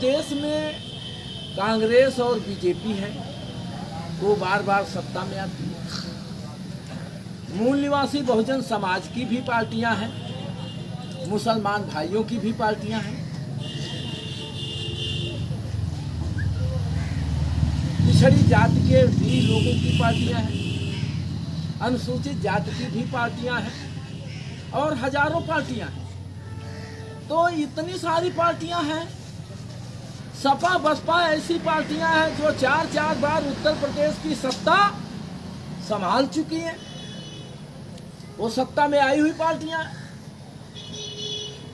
देश में कांग्रेस और बीजेपी है वो बार बार सत्ता में आती है। मूल निवासी बहुजन समाज की भी पार्टियां हैं, मुसलमान भाइयों की भी पार्टियां हैं, पिछड़ी जाति के भी लोगों की पार्टियां हैं, अनुसूचित जाति की भी पार्टियां हैं और हजारों पार्टियां हैं। तो इतनी सारी पार्टियां हैं। सपा बसपा ऐसी पार्टियां हैं जो चार बार उत्तर प्रदेश की सत्ता संभाल चुकी हैं, वो सत्ता में आई हुई पार्टियां हैं।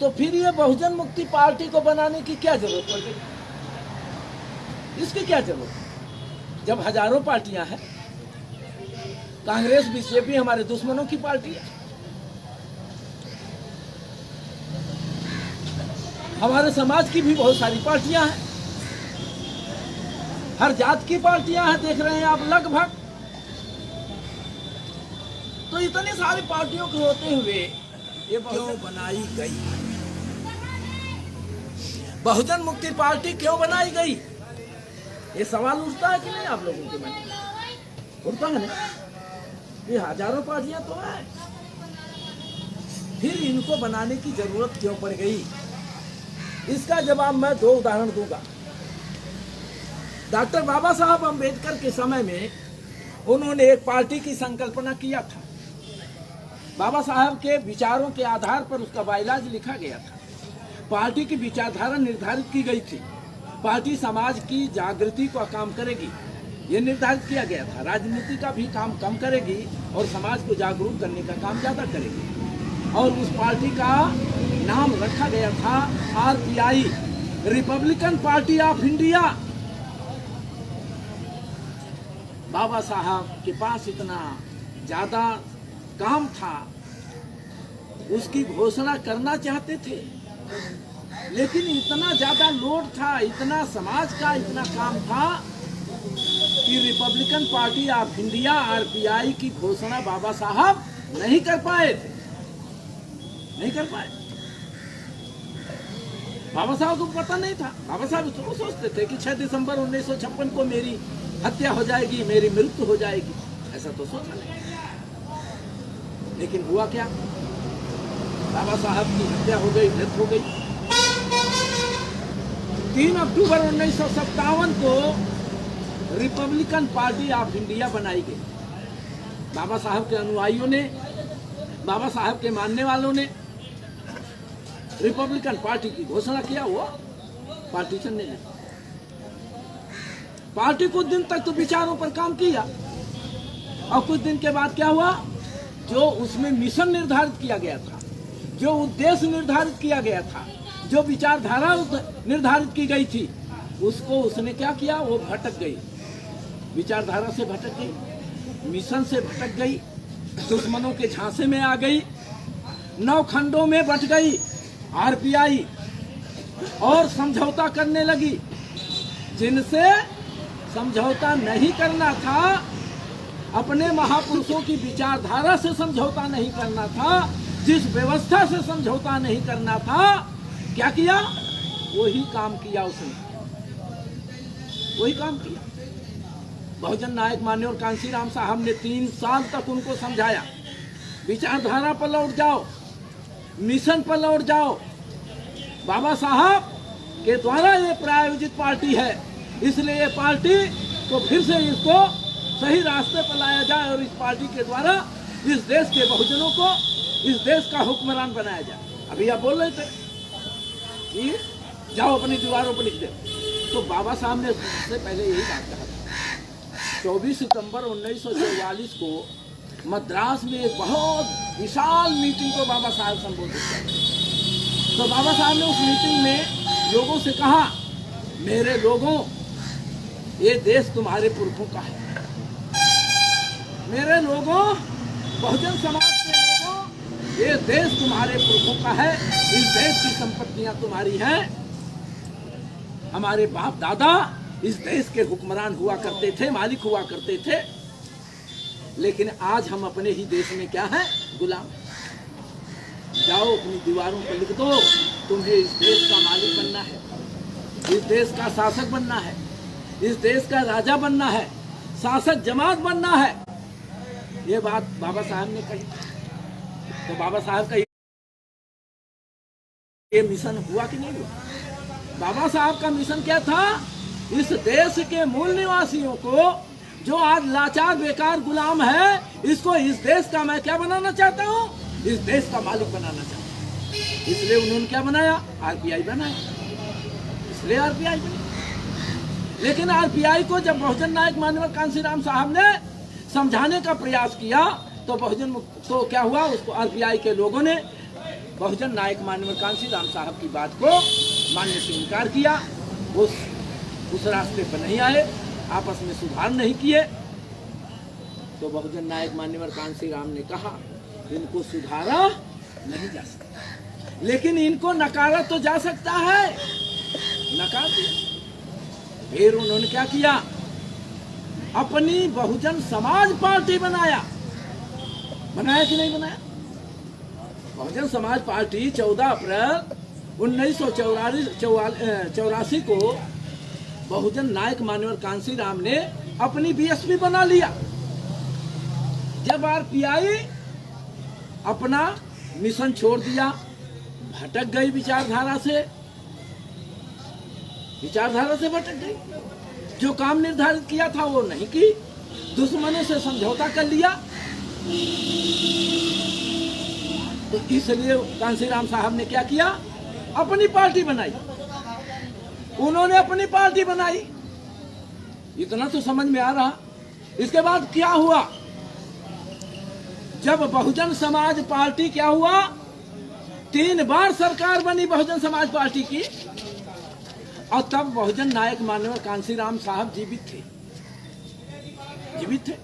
तो फिर ये बहुजन मुक्ति पार्टी को बनाने की क्या जरूरत पड़ गई? इसकी क्या जरूरत है जब हजारों पार्टियां हैं? कांग्रेस बीजेपी हमारे दुश्मनों की पार्टी है। हमारे समाज की भी बहुत सारी पार्टियां हैं, हर जात की पार्टियां हैं, देख रहे हैं आप लगभग। तो इतनी सारी पार्टियों के होते हुए ये क्यों बनाई गई? बहुजन मुक्ति पार्टी क्यों बनाई गई? ये सवाल उठता है कि नहीं आप लोगों के मन में? उठता है ना? ये हजारों पार्टियां तो हैं, फिर इनको बनाने की जरूरत क्यों पड़ गई? इसका जवाब मैं दो उदाहरण दूंगा। डॉक्टर बाबा साहब अम्बेडकर के समय में उन्होंने एक पार्टी की संकल्पना किया था। बाबा साहब के विचारों के आधार पर उसका बाइलाज लिखा गया था। पार्टी की विचारधारा निर्धारित की गई थी। पार्टी समाज की जागृति का काम करेगी, ये निर्धारित किया गया था। राजनीति का भी काम कम करेगी और समाज को जागरूक करने का काम ज्यादा करेगी। और उस पार्टी का नाम रखा गया था RPI, Republican Party of India. Baba Saheb के पास इतना ज्यादा काम था, उसकी घोषणा करना चाहते थे, लेकिन इतना ज्यादा लोड था, इतना समाज का इतना काम था कि Republican Party of India RPI की घोषणा बाबा साहब नहीं कर पाए थे, नहीं कर पाए। बाबा साहब को पता नहीं था। बाबा साहब तो सोचते थे कि 6 दिसंबर 1956 को मेरी हत्या हो जाएगी, मेरी मृत्यु हो जाएगी, ऐसा तो सोचा नहीं। लेकिन हुआ क्या? बाबा साहब की हत्या हो गई, डेथ हो गई। 3 अक्टूबर 1957 को रिपब्लिकन पार्टी ऑफ इंडिया बनाई गई। बाबा साहब के अनुयायियों ने, बाबा साहब के मानने वालों ने रिपब्लिकन पार्टी की घोषणा किया। वो पार्टी चलने लगी। पार्टी कुछ दिन तक तो विचारों पर काम किया और कुछ दिन के बाद क्या हुआ? जो उसमें मिशन निर्धारित किया गया था, जो उद्देश्य निर्धारित किया गया था, जो विचारधारा निर्धारित की गई थी, उसको उसने क्या किया? वो भटक गई, विचारधारा से भटक गई, मिशन से भटक गई, दुश्मनों के झांसे में आ गई, 9 खंडों में बंट गई RPI और समझौता करने लगी। जिनसे समझौता नहीं करना था, अपने महापुरुषों की विचारधारा से समझौता नहीं करना था, जिस व्यवस्था से समझौता नहीं करना था, क्या किया? वही काम किया उसने, वही काम किया। बहुजन नायक माननीय कांशीराम साहब ने 3 साल तक उनको समझाया, विचारधारा पर लौट जाओ, मिशन पर लौट जाओ। बाबा साहब के द्वारा ये प्रायोजित पार्टी है, इसलिए ये पार्टी को फिर से इसको सही रास्ते पर लाया जाए और इस पार्टी के द्वारा इस देश के बहुजनों को, इस देश का हुक्मरान बनाया जाए। अभी आप बोल रहे थे कि जाओ अपनी दीवारों पर लिख दे, तो बाबा साहब ने सबसे पहले यही बात कहा था। 24 सितंबर 1944 को मद्रास में एक बहुत विशाल मीटिंग को बाबा साहब संबोधित किया। तो बाबा साहब ने उस मीटिंग में लोगों से कहा, मेरे लोगों, ये देश तुम्हारे पुरखों का है। मेरे लोगों, बहुजन समाज के लोगों, ये देश तुम्हारे पुरखों का है। इस देश की संपत्तियां तुम्हारी हैं। हमारे बाप दादा इस देश के हुक्मरान हुआ करते थे, मालिक हुआ करते थे, लेकिन आज हम अपने ही देश में क्या है? गुलाम। जाओ अपनी दीवारों पर लिख दो, तुम्हें इस देश का मालिक बनना है। इस देश का शासक बनना है, इस देश का राजा बनना है, शासक जमात बनना है। ये बात बाबा साहब ने कही। तो बाबा साहब का ये मिशन हुआ कि नहीं हुआ? बाबा साहब का मिशन क्या था? इस देश के मूल निवासियों को, जो आज लाचार बेकार गुलाम है, इसको इस देश का मैं क्या बनाना चाहता हूँ? इस देश का मालिक बनाना चाहता हूँ। इसलिए उन्होंने क्या बनाया? आरपीआई बनाया। इसलिए आरपीआई बनी। लेकिन आरपीआई को जब बहुजन नायक माननीय कांशीराम साहब ने समझाने का प्रयास किया तो क्या हुआ? उसको आरपीआई के लोगों ने बहुजन नायक माननीय कांशीराम साहब की बात को मानने से इनकार किया। उस रास्ते पर नहीं आए, आपस में सुधार नहीं किए। तो बहुजन नायक माननीय कांशीराम ने कहा इनको सुधारा नहीं जा सकता, लेकिन इनको नकारा तो जा सकता है। नकार दिया। फिर उन्होंने क्या किया? अपनी बहुजन समाज पार्टी बनाया। बनाया कि नहीं बनाया? बहुजन समाज पार्टी 14 अप्रैल 1984 को बहुजन नायक माननीय कांशीराम ने अपनी बीएसपी बना लिया। जब आरपीआई अपना मिशन छोड़ दिया, भटक गई विचारधारा से भटक गई। जो काम निर्धारित किया था वो नहीं की, दुश्मनों से समझौता कर लिया। तो इसलिए कांशीराम साहब ने क्या किया? अपनी पार्टी बनाई। उन्होंने अपनी पार्टी बनाई। इतना तो समझ में आ रहा। इसके बाद क्या हुआ? जब बहुजन समाज पार्टी क्या हुआ? 3 बार सरकार बनी बहुजन समाज पार्टी की, और तब बहुजन नायक माननीय कांशीराम साहब जीवित थे।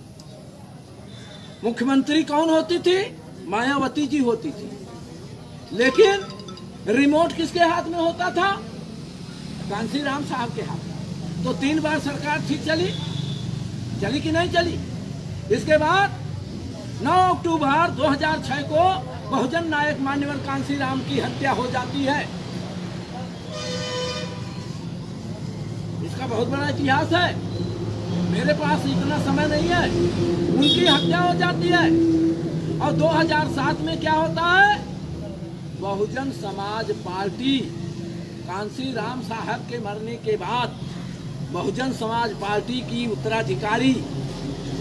मुख्यमंत्री कौन होती थी? मायावती जी होती थी। लेकिन रिमोट किसके हाथ में होता था? कांशीराम साहब के हाथ में। तो 3 बार सरकार ठीक चली कि नहीं चली? इसके बाद 9 अक्टूबर 2006 को बहुजन नायक माननीय कांशीराम की हत्या हो जाती है। इसका बहुत बड़ा इतिहास है, मेरे पास इतना समय नहीं है। उनकी हत्या हो जाती है। और 2007 में क्या होता है? बहुजन समाज पार्टी कांशीराम साहब के मरने के बाद बहुजन समाज पार्टी की उत्तराधिकारी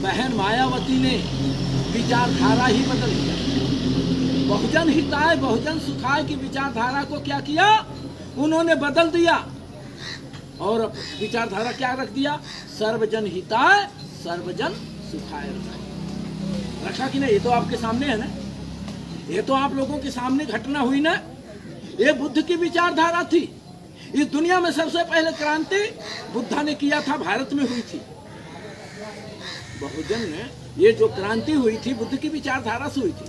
बहन मायावती ने विचारधारा ही बदल दिया। बहुजन हिताय बहुजन सुखाय की विचारधारा को क्या किया? उन्होंने बदल दिया। और विचारधारा क्या रख दिया? सर्वजन हिताय सर्वजन सुखाय रखा कि नहीं? ये तो आपके सामने है ना, ये तो आप लोगों के सामने घटना हुई ना। ये बुद्ध की विचारधारा थी। इस दुनिया में सबसे पहले क्रांति बुद्धा ने किया था, भारत में हुई थी। बहुजन ने ये जो क्रांति हुई थी बुद्ध की विचारधारा से हुई थी।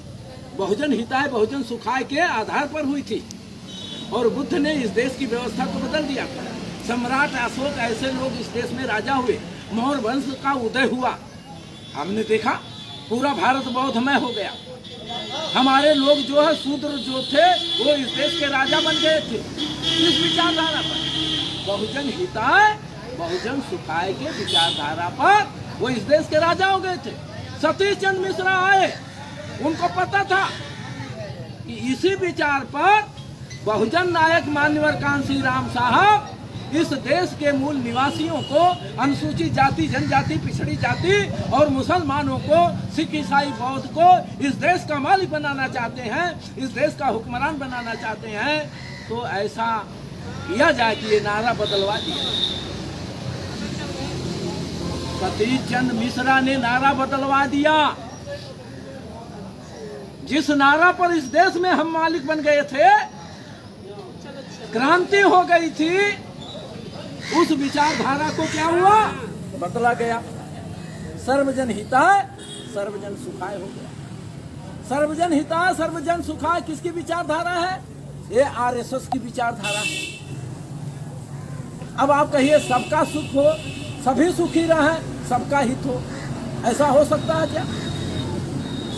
बहुजन हिताय बहुजन सुखाय के आधार पर हुई थी। और बुद्ध ने इस देश की व्यवस्था को बदल दिया था। सम्राट अशोक ऐसे लोग इस देश में राजा हुए, मौर्य वंश का उदय हुआ। हमने देखा पूरा भारत बौद्धमय हो गया। हमारे लोग जो है शूद्र जो थे वो इस देश के राजा बन गए थे। इस विचारधारा पर बहुजन हिताय बहुजन सुखाय के विचारधारा पर वो इस देश के राजा हो गए थे। सतीश चंद्र मिश्रा आए, उनको पता था कि इसी विचार पर बहुजन नायक मान्यवर कांशीराम साहब इस देश के मूल निवासियों को, अनुसूचित जाति जनजाति पिछड़ी जाति और मुसलमानों को, सिख ईसाई बौद्ध को इस देश का मालिक बनाना चाहते हैं, इस देश का हुक्मरान बनाना चाहते हैं। तो ऐसा किया जाए कि ये नारा बदलवा दिया। सतीश चंद्र मिश्रा ने नारा बदलवा दिया। जिस नारा पर इस देश में हम मालिक बन गए थे, क्रांति हो गई थी, उस विचारधारा को क्या हुआ? बदला गया। सर्वजन हिताय सर्वजन सुखाय हो गया। सर्वजन हिताय सर्वजन सुखाय किसकी विचारधारा है? ये आरएसएस की विचारधारा है। अब आप कहिए सबका सुख हो, सभी सुखी रहे, सबका हित हो, ऐसा हो सकता है क्या?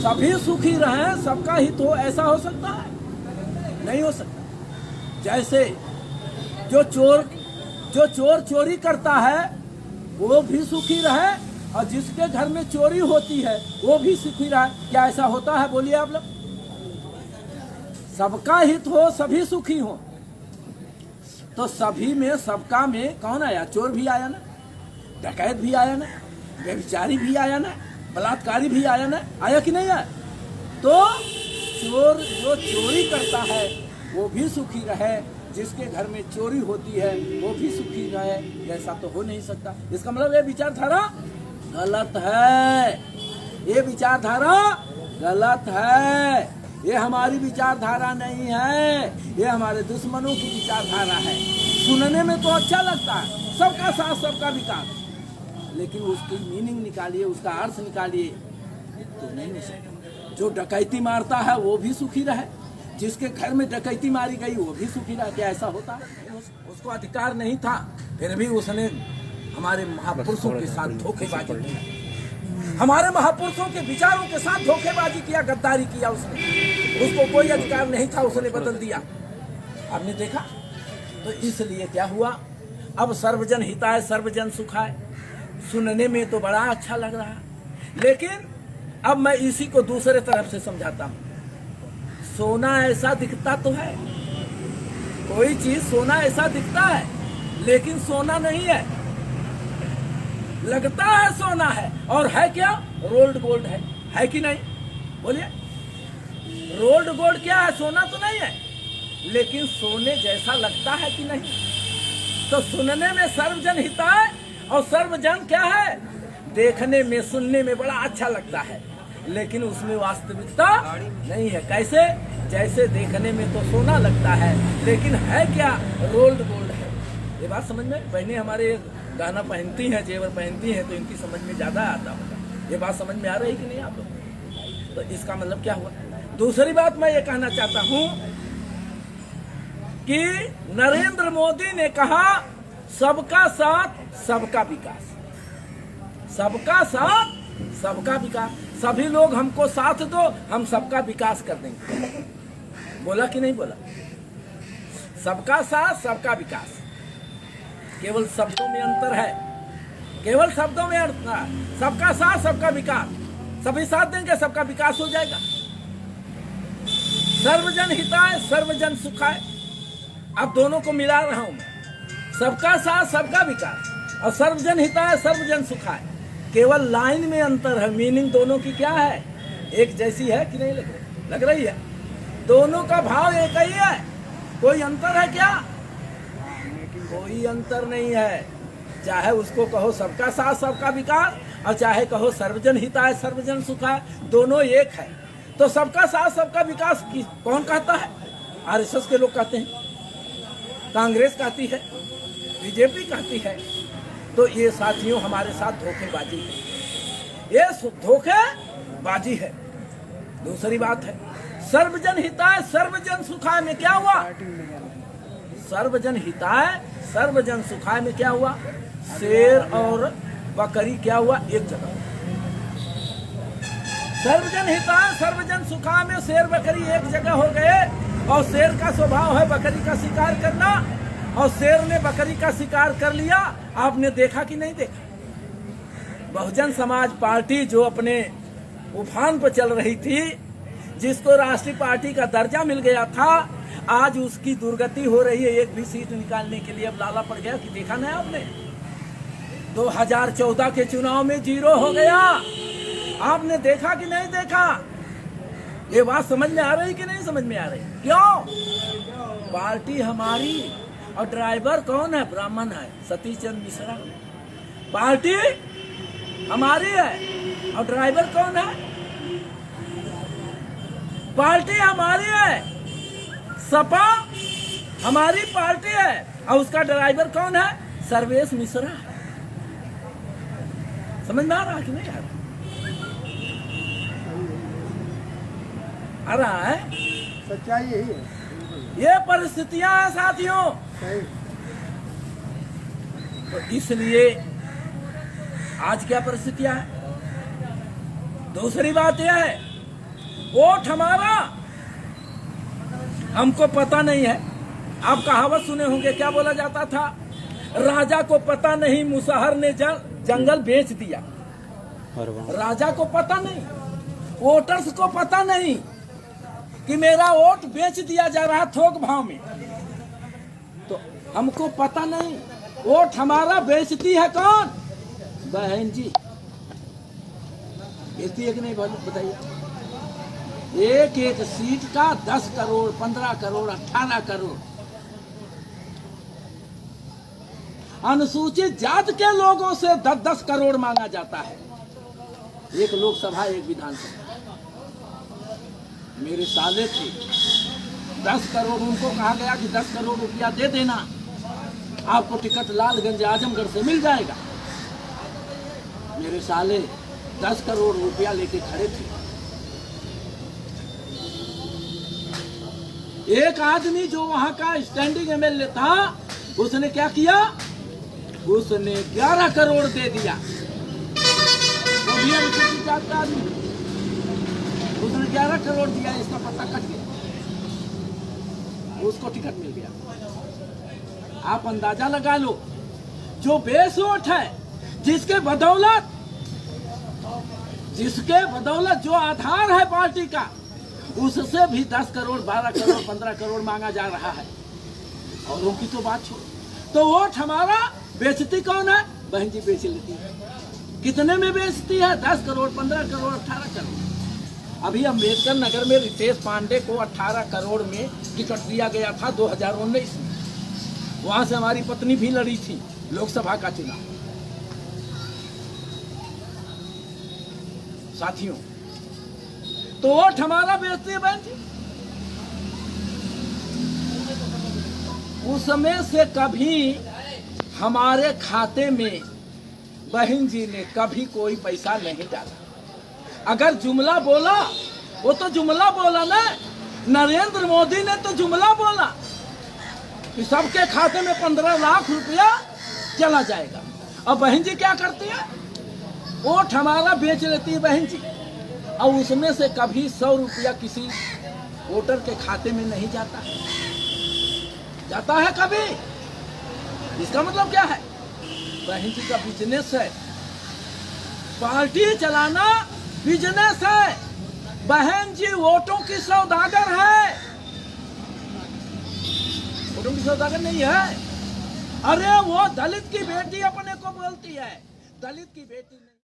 सभी सुखी रहे, सबका हित हो, ऐसा हो सकता है? नहीं हो सकता। जैसे जो चोर जो चोर चोरी करता है वो भी सुखी रहे और जिसके घर में चोरी होती है वो भी सुखी रहे। क्या ऐसा होता है? बोलिए आप लोग। सबका हित हो, सभी सुखी हो, तो सभी में सबका में कौन आया? चोर भी आया ना, डकैत भी आया ना, व्यभिचारी भी आया ना, बलात्कारी भी आया ना, आया कि नहीं आया? तो चोर जो चोरी करता है वो भी सुखी रहे, जिसके घर में चोरी होती है वो भी सुखी रहे। ऐसा तो हो नहीं सकता। इसका मतलब ये विचारधारा गलत है, ये विचारधारा गलत है, ये हमारी विचारधारा नहीं है, ये हमारे दुश्मनों की विचारधारा है। सुनने में तो अच्छा लगता है, सबका साथ सबका विकास, लेकिन उसकी मीनिंग निकालिए, उसका अर्थ निकालिए तो नहीं हो सकता। जो डकैती मारता है वो भी सुखी रहे, जिसके घर में डकैती मारी गई वो भी सुखी रहे। क्या ऐसा होता है? उसको अधिकार नहीं था, फिर भी उसने हमारे महापुरुषों के साथ धोखेबाजी की, हमारे महापुरुषों के विचारों के साथ धोखेबाजी किया, गद्दारी किया उसने। उसको कोई अधिकार नहीं था, उसने बदल दिया। आपने देखा? तो इसलिए क्या हुआ? अब सर्वजन हिताय सर्वजन सुखाय सुनने में तो बड़ा अच्छा लग रहा है, लेकिन अब मैं इसी को दूसरे तरफ से समझाता हूँ। सोना ऐसा दिखता तो है, कोई चीज सोना ऐसा दिखता है लेकिन सोना नहीं है, लगता है सोना है और है क्या? रोल्ड गोल्ड है कि नहीं? बोलिए, रोल्ड गोल्ड क्या है? सोना तो नहीं है, लेकिन सोने जैसा लगता है कि नहीं? तो सुनने में सर्वजन हिताय और सर्वजन क्या है? देखने में सुनने में बड़ा अच्छा लगता है, लेकिन उसमें वास्तविकता नहीं है। कैसे? जैसे देखने में तो सोना लगता है लेकिन है क्या? रोल्ड गोल्ड है। ये बात समझ में? बहनें हमारे गाना पहनती हैं, जेवर पहनती हैं, तो इनकी समझ में ज्यादा आता होगा। ये बात समझ में आ रही कि नहीं आप लोग? तो इसका मतलब क्या हुआ? दूसरी बात मैं ये कहना चाहता हूं कि नरेंद्र मोदी ने कहा सबका साथ सबका विकास, सबका साथ सबका विकास। सभी लोग हमको साथ दो, हम सबका विकास कर देंगे। बोला कि नहीं बोला? सबका साथ सबका विकास। केवल शब्दों में अंतर है, केवल शब्दों में अंतर है। सबका साथ सबका विकास, सभी साथ देंगे सबका विकास हो जाएगा। सर्वजन हिताय सर्वजन सुखाय, अब दोनों को मिला रहा हूं मैं। सबका साथ सबका विकास और सर्वजन हिताय सर्वजन सुखाय, केवल लाइन में अंतर है। मीनिंग दोनों की क्या है? एक जैसी है कि नहीं लग रही है? दोनों का भाव एक ही है। कोई अंतर है क्या? कोई अंतर नहीं है। चाहे उसको कहो सबका साथ सबका विकास और चाहे कहो सर्वजन हिताय सर्वजन सुखाय, दोनों एक है। तो सबका साथ सबका विकास कौन कहता है? आरएसएस के लोग कहते हैं, कांग्रेस कहती है, बीजेपी कहती है। तो ये साथियों हमारे साथ धोखेबाजी है, ये धोखेबाजी है। दूसरी बात है सर्वजन हिताय सर्वजन सुखाय में क्या हुआ? सर्वजन हिताय सर्वजन सुखाय में क्या हुआ? शेर और बकरी क्या हुआ? एक जगह। सर्वजन हिताय सर्वजन सुखाय में शेर बकरी एक जगह हो गए, और शेर का स्वभाव है बकरी का शिकार करना, और शेर ने बकरी का शिकार कर लिया। आपने देखा कि नहीं देखा? बहुजन समाज पार्टी जो अपने उफान पर चल रही थी, जिसको राष्ट्रीय पार्टी का दर्जा मिल गया था, आज उसकी दुर्गति हो रही है। एक भी सीट निकालने के लिए अब लाला पड़ गया कि देखा नहीं आपने? 2014 के चुनाव में 0 हो गया। आपने देखा कि नहीं देखा? ये बात समझ में आ रही कि नहीं समझ में आ रही? क्यों? पार्टी हमारी और ड्राइवर कौन है? ब्राह्मण है, सतीश चंद्र मिश्रा। पार्टी हमारी है और ड्राइवर कौन है? पार्टी हमारी है, सपा हमारी पार्टी है और उसका ड्राइवर कौन है? सर्वेश मिश्रा है। समझ में आ रहा कि नहीं आ रहा? आ रहा है? सच्चाई यही है। ये परिस्थितियां हैं साथियों। तो इसलिए आज क्या परिस्थितियां है? दूसरी बात यह है वोट हमारा हमको पता नहीं है। आप कहावत सुने होंगे, क्या बोला जाता था? राजा को पता नहीं मुसहर ने जंगल बेच दिया। राजा को पता नहीं, वोटर्स को पता नहीं कि मेरा वोट बेच दिया जा रहा थोक भाव में। तो हमको पता नहीं वोट हमारा बेचती है कौन? बहन जी बेचती है कि नहीं बताइए। एक एक सीट का 10 करोड़ 15 करोड़ 18 करोड़ अनुसूचित जाति के लोगों से 10-10 करोड़ मांगा जाता है। एक लोकसभा एक विधानसभा। मेरे साले थे 10 करोड़, उनको कहा गया कि 10 करोड़ रुपया दे देना, आपको टिकट लालगंज आजमगढ़ से मिल जाएगा। मेरे साले 10 करोड़ रुपया लेके खड़े थे। एक आदमी जो वहां का स्टैंडिंग एमएलए था, उसने क्या किया? उसने 11 करोड़ दे दिया। वो भी अनुसूचित जाति का आदमी, उसने 11 करोड़ दिया, इसका पत्ता कट गया, उसको टिकट मिल गया। आप अंदाजा लगा लो, जो बेस वोट है, जिसके बदौलत जो आधार है पार्टी का, उससे भी 10 करोड़ 12 करोड़ 15 करोड़ मांगा जा रहा है। और उनकी तो बात छोड़, तो वोट हमारा बेचती कौन है? बहन जी बेच लेती है। कितने में बेचती है? 10 करोड़ 15 करोड़ 18 करोड़। अभी अम्बेडकर नगर में रितेश पांडे को 18 करोड़ में टिकट दिया गया था 2019 में। वहां से हमारी पत्नी भी लड़ी थी लोकसभा का चुनाव। साथियों, तो वोट हमारा बेचती है बहन जी। उसमें से कभी हमारे खाते में बहन जी ने कभी कोई पैसा नहीं डाला। अगर जुमला बोला, वो तो जुमला बोला ना, नरेंद्र मोदी ने तो जुमला बोला कि सबके खाते में 15 लाख रुपया चला जाएगा। और बहन जी क्या करती है? वोट हमारा बेच लेती है बहन जी, और उसमें से कभी 100 रुपया किसी वोटर के खाते में नहीं जाता है। जाता है कभी? इसका मतलब क्या है? बहन जी का बिजनेस है, पार्टी चलाना बिजनेस है। बहन जी वोटों की सौदागर है, वोटों की सौदागर नहीं है। अरे वो दलित की बेटी अपने को बोलती है, दलित की बेटी